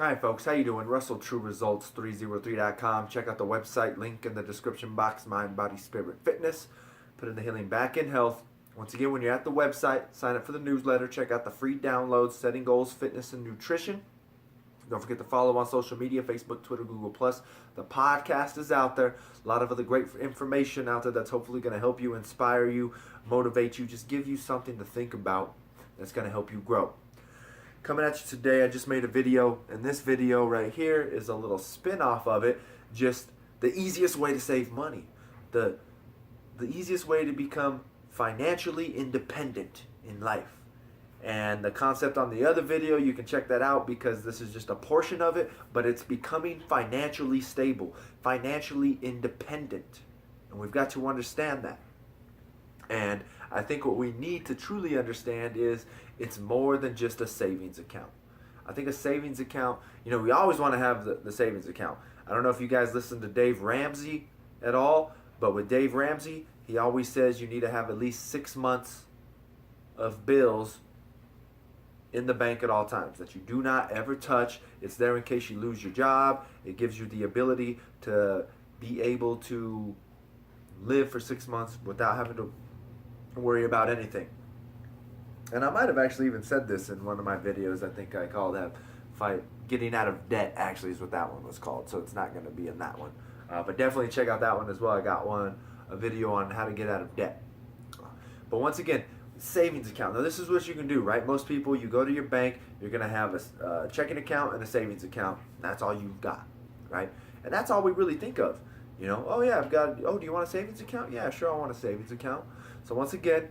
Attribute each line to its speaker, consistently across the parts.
Speaker 1: Hi folks, how you doing? Russell True Results 303.com. Check out the website, link in the description box, Mind, Body, Spirit, Fitness. Put in the healing back in health. Once again, when you're at the website, sign up for the newsletter, check out the free downloads, Setting Goals, Fitness, and Nutrition. Don't forget to follow on social media, Facebook, Twitter, Google+. The podcast is out there. A lot of other great information out there that's hopefully going to help you, inspire you, motivate you, just give you something to think about that's going to help you grow. Coming at you today, I just made a video, and this video right here is a little spin-off of it, just the easiest way to save money. The easiest way to become financially independent in life. And the concept on the other video, you can check that out because this is just a portion of it, but it's becoming financially stable, financially independent. And we've got to understand that. And I think what we need to truly understand is it's more than just a savings account. I think a savings account, we always want to have the savings account. I don't know if you guys listen to Dave Ramsey at all, but with Dave Ramsey, he always says you need to have at least 6 months of bills in the bank at all times that you do not ever touch. It's there in case you lose your job. It gives you the ability to be able to live for 6 months without having to worry about anything. And I might have actually even said this in one of my videos. I think I called that Getting Out of Debt, actually is what that one was called. So it's not going to be in that one. But definitely check out that one as well. I got a video on how to get out of debt. But once again, savings account. Now this is what you can do, right? Most people, you go to your bank, you're going to have a checking account and a savings account. That's all you've got, right? And that's all we really think of. Oh yeah, do you want a savings account? Yeah, sure, I want a savings account. So once again,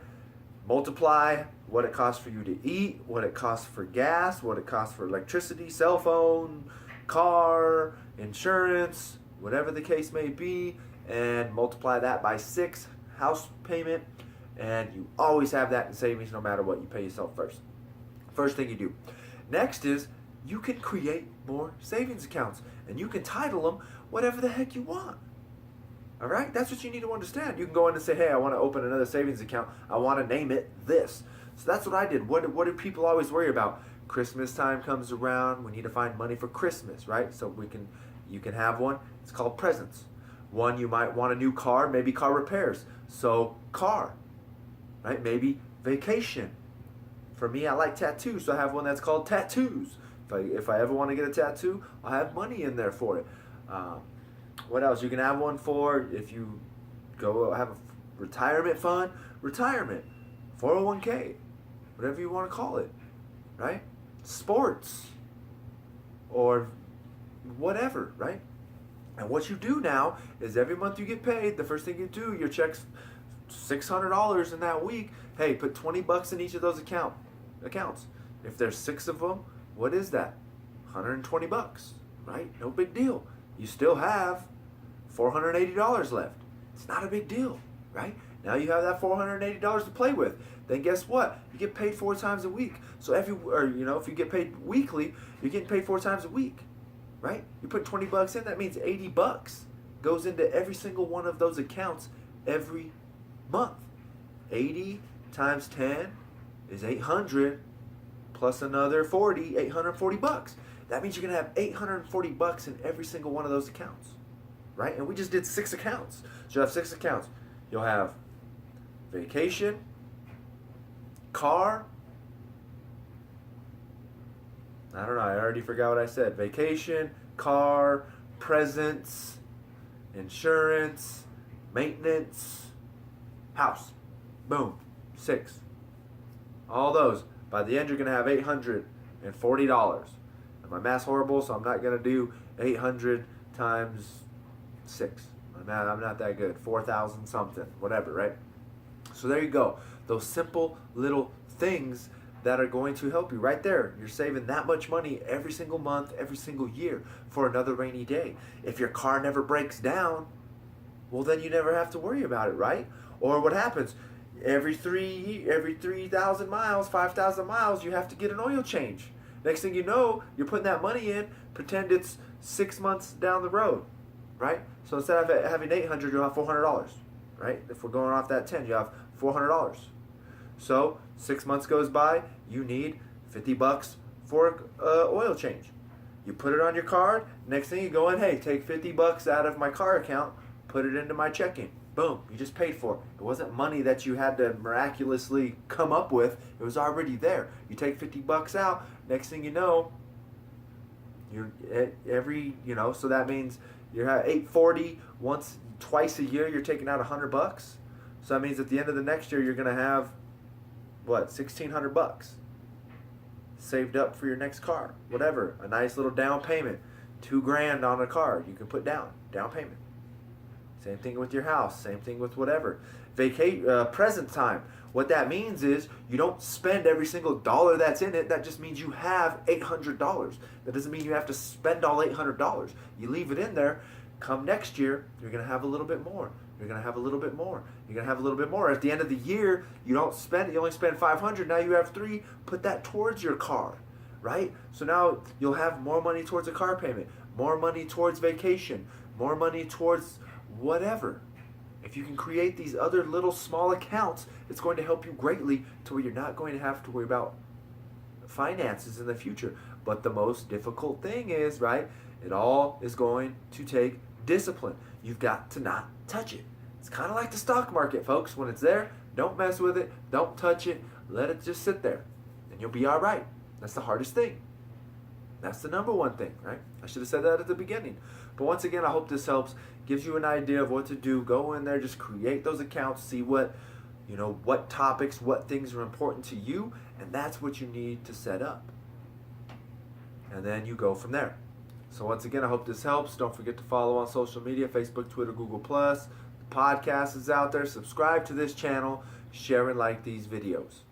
Speaker 1: multiply what it costs for you to eat, what it costs for gas, what it costs for electricity, cell phone, car, insurance, whatever the case may be, and multiply that by 6, house payment, and you always have that in savings no matter what. You pay yourself first. First thing you do. Next is you can create more savings accounts, and you can title them whatever the heck you want. All right? That's what you need to understand. You can go in and say, hey, I want to open another savings account. I want to name it this. So that's what I did. What do people always worry about? Christmas time comes around. We need to find money for Christmas, right? So you can have one. It's called presents. One, you might want a new car, maybe car repairs. So car, right? Maybe vacation. For me, I like tattoos, so I have one that's called tattoos. If I ever want to get a tattoo, I'll have money in there for it. What else? You can have one for if you go have a retirement fund, retirement, 401k, whatever you want to call it, right? Sports or whatever, right? And what you do now is every month you get paid, the first thing you do, your check's $600 in that week. Hey, put $20 in each of those accounts. If there's 6 of them, what is that? $120, right? No big deal. You still have $480 left. It's not a big deal, right? Now you have that $480 to play with. Then guess what? You get paid 4 times a week. So if you get paid weekly, you're getting paid 4 times a week, right? You put $20 in, that means $80 goes into every single one of those accounts every month. 80 times 10 is 800 plus another 40, $840. That means you're going to have $840 in every single one of those accounts, right? And we just did 6 accounts. So you have 6 accounts. You'll have vacation, car. I don't know. I already forgot what I said. Vacation, car, presents, insurance, maintenance, house. Boom. 6. All those. By the end, you're going to have $840. And my math's horrible, so I'm not going to do 800 times 6. I'm not that good. 4,000 something. Whatever, right? So there you go. Those simple little things that are going to help you right there. You're saving that much money every single month, every single year for another rainy day. If your car never breaks down, well, then you never have to worry about it, right? Or what happens? Every 3,000 miles, 5,000 miles, you have to get an oil change. Next thing you know, you're putting that money in, pretend it's 6 months down the road, right? So instead of having $800, you'll have $400, right? If we're going off that 10, you have $400. So 6 months goes by, you need $50 for oil change. You put it on your card. Next thing you go in, hey, take $50 out of my car account, put it into my checking. Boom, you just paid for it. It wasn't money that you had to miraculously come up with. It was already there. You take $50 out. Next thing you know, you're so that means you're at $840 twice a year. You're taking out $100. So that means at the end of the next year, you're gonna have what, $1,600 saved up for your next car, whatever. A nice little down payment, $2,000 on a car you can put down payment. Same thing with your house. Same thing with whatever. Present time. What that means is you don't spend every single dollar that's in it. That just means you have $800. That doesn't mean you have to spend all $800. You leave it in there. Come next year, you're going to have a little bit more. You're going to have a little bit more. You're going to have a little bit more. At the end of the year, you don't spend it. You only spend $500. Now you have $300. Put that towards your car, right? So now you'll have more money towards a car payment, more money towards vacation, more money towards whatever. If you can create these other little small accounts, it's going to help you greatly to where you're not going to have to worry about finances in the future. But the most difficult thing is, right, it all is going to take discipline. You've got to not touch it. It's kind of like the stock market, folks. When it's there, don't mess with it. Don't touch it. Let it just sit there. And you'll be all right. That's the hardest thing. That's the number one thing, right? I should have said that at the beginning. But once again, I hope this helps. Gives you an idea of what to do. Go in there, just create those accounts, see what topics, what things are important to you, and that's what you need to set up. And then you go from there. So once again, I hope this helps. Don't forget to follow on social media, Facebook, Twitter, Google+. The podcast is out there. Subscribe to this channel. Share and like these videos.